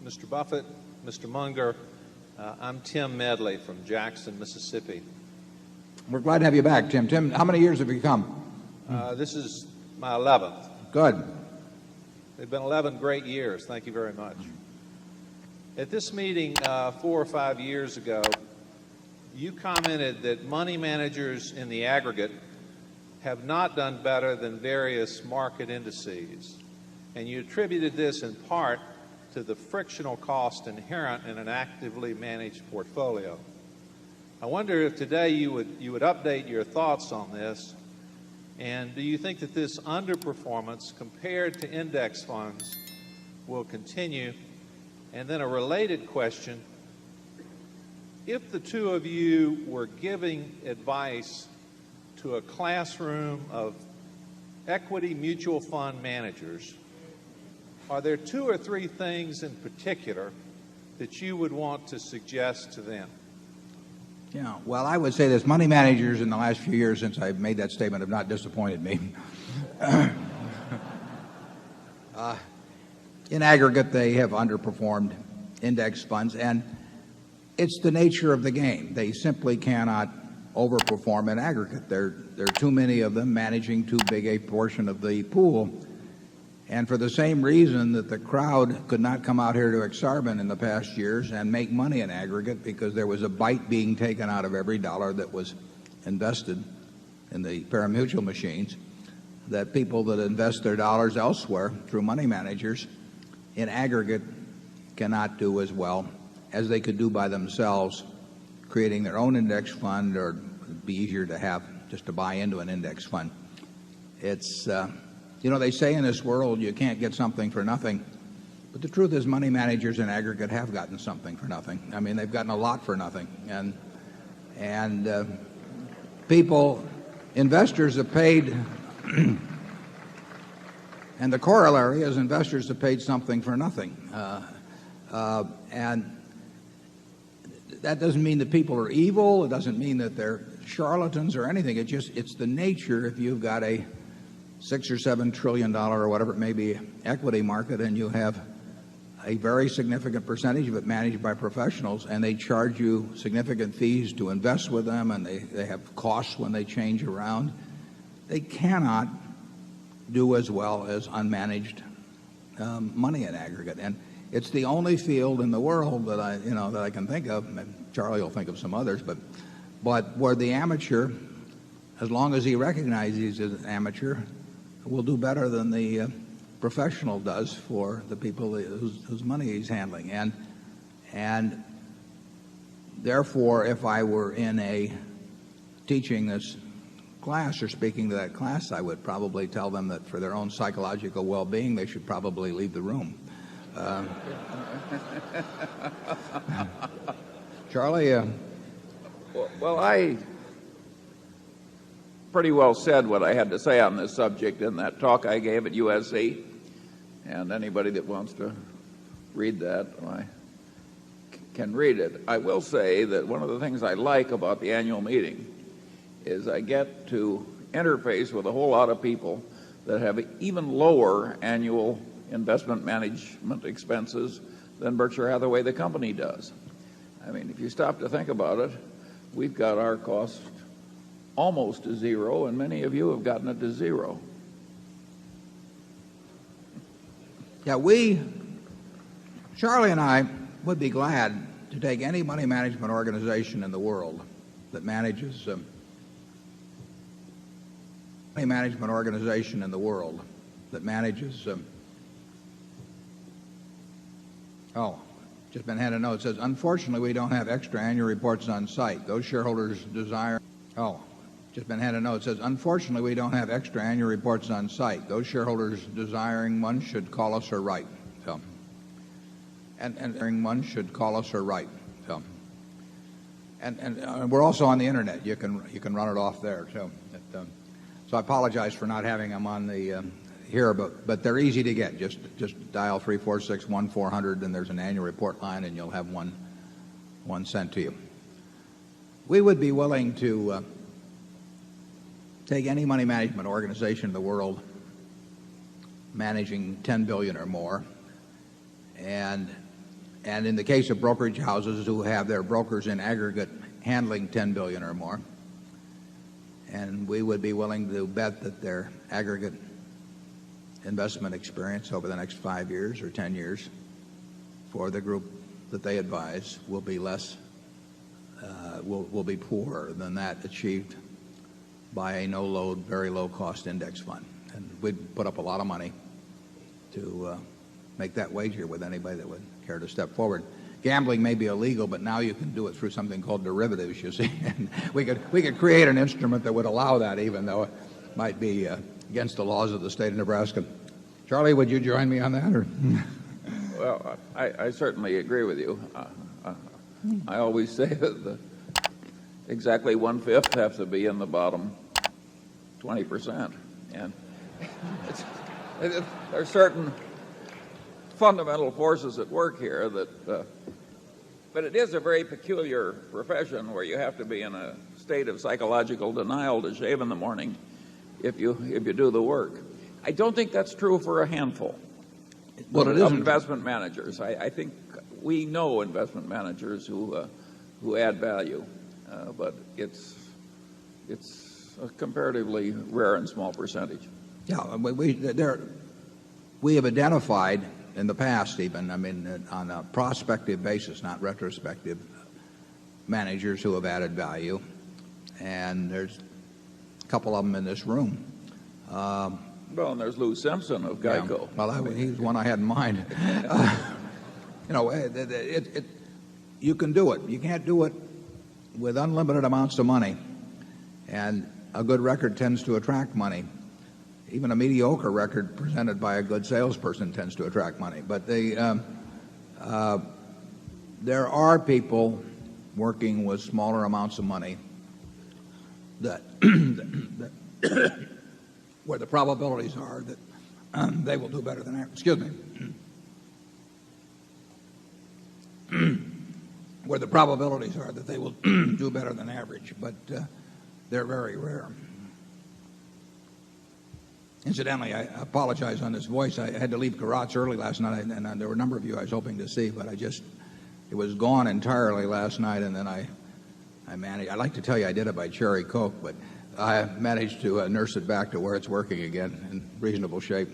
Mr. Buffett, Mr. Munger, I'm Tim Medley from Jackson, Mississippi. We're glad to have you back, Tim. Tim, how many years have you come? This is my 11th. Good. They've been 11 great years. Thank you very much. At this meeting 4 or 5 years ago, you commented that money managers in the aggregate have not done better than various market indices, and you attributed this in part to the frictional cost inherent in an actively managed portfolio. I wonder if today you would update your thoughts on this, and do you think that this underperformance compared to index funds will continue? And then a related question, if the two of you were giving advice to a classroom of equity mutual fund managers, are there 2 or 3 things in particular that you would want to suggest to them? Yeah, well, I would say this. Money managers in the last few years since I've made that statement have not disappointed me. In aggregate, they have underperformed index funds, and it's the nature of the game. They simply cannot overperform in aggregate. There are too many of them managing too big a portion of the pool. And for the same reason that the crowd could not come out here to Exarban in the past years and make money in aggregate because there was a bite being taken out of every dollar that was invested in the pari-mutuel machines, that people that invest their dollars elsewhere through money managers in aggregate cannot do as well as they could do by themselves, creating their own index fund, or it'd be easier to have just to buy into an index fund. It's you know, they say in this world you can't get something for nothing, but the truth is money managers in aggregate have gotten something for nothing. I mean, they've gotten a lot for nothing, and investors have paid, and the corollary is investors have paid something for nothing, and that doesn't mean that people are evil. It doesn't mean that they're charlatans or anything. It's the nature. If you've got a $6 or $7 trillion or whatever it may be equity market, and you have a very significant percentage of it managed by professionals, and they charge you significant fees to invest with them, and they have costs when they change around, they cannot do as well as unmanaged money in aggregate. And it's the only field in the world that I can think of. Charlie will think of some others, but where the amateur, as long as he recognizes he's an amateur, will do better than the professional does for the people whose money he's handling. And therefore, if I were teaching this class or speaking to that class, I would probably tell them that for their own psychological well-being, they should probably leave the room. Charlie? Well, I pretty well said what I had to say on this subject in that talk I gave at USC, and anybody that wants to read that can read it. I will say that one of the things I like about the annual meeting is I get to interface with a whole lot of people that have even lower annual investment management expenses than Berkshire Hathaway, the company, does. I mean, if you stop to think about it, we've got our costs almost to zero, and many of you have gotten it to zero. Yeah, Charlie and I would be glad to take any money management organization in the world that manages just been handed a note. It says, unfortunately, we don't have extra annual reports on site. Those shareholders desire... Just been handed a note. It says, unfortunately, we don't have extra annual reports on site. Those shareholders desiring one should call us or write. And one should call us or write. And we're also on the internet. You can run it off there. So I apologize for not having them on the here, but they're easy to get. Just dial 346-1400, and there's an annual report line, and you'll have one sent to you. We would be willing to take any money management organization in the world managing $10 billion or more And in the case of brokerage houses who have their brokers in aggregate handling $10 billion or more, and we would be willing to bet that their aggregate investment experience over the next 5 years or 10 years for the group that they advise will be will be poorer than that achieved by a no-load, very low-cost index fund. And we'd put up a lot of money to make that wager with anybody that would care to step forward. Gambling may be illegal, but now you can do it through something called derivatives, you see. And we could create an instrument that would allow that, even though it might be against the laws of the state of Nebraska. Charlie, would you join me on that? Or? Well, I certainly agree with you. I always say that exactly 1/5 have to be in the bottom 20%. And there are certain fundamental forces at work here that but it is a very peculiar profession where you have to be in a state of psychological denial to shave in the morning if you do the work. I don't think that's true for a handful of investment managers. I think we know investment managers who add value, but it's a comparatively rare and small percentage. Yeah, we have identified in the past, even, I mean, on a prospective basis, not retrospective, managers who have added value, and there's a couple of them in this room. Well, and there's Lou Simpson of Geico. Yeah, well, he's one I had in mind. You know, you can do it. You can't do it with unlimited amounts of money, and a good record tends to attract money. Even a mediocre record presented by a good salesperson tends to attract money. But there are people working with smaller amounts of money that where the probabilities are that they will do better than average. Excuse me. Where the probabilities are that they will do better than average, but they're very rare. Incidentally, I apologize on this voice. I had to leave Garot's early last night, and there were a number of you I was hoping to see, but it was gone entirely last night, and then I managed. I'd like to tell you I did it by cherry Coke, but I managed to nurse it back to where it's working again in reasonable shape.